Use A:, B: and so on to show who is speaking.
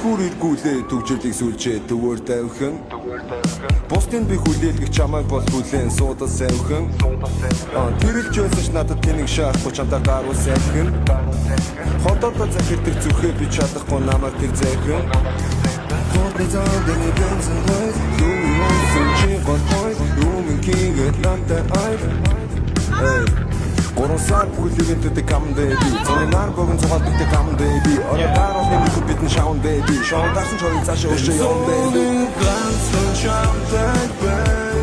A: Дэлгүүр эргүүлээ төгжрлийг сүлжээ төвөр тавьхан Бусдын би хүлээлгэх чамайг бол хүлээн суудал сайвхан Тэрэлж байсан ч надад тэнэг шаахгүй чамдаа гаруул сайхан Хотоодоо захирдаг зүрхээ би чадахгүй намайг тэр захиран Хотны заадаг бензин хойд Юусэн чи голхойд Юмын хийгээд надтай айд Гурван сар бүхлэгийн төдөө камдээ би Цоны нар богон цугаалдагтай камдээ би Орой гарах нэмэхгүй бидэн шаундээ би Шоун дарсан чорын цаашаа өшөө явандээ би Ганцхан чамтай бай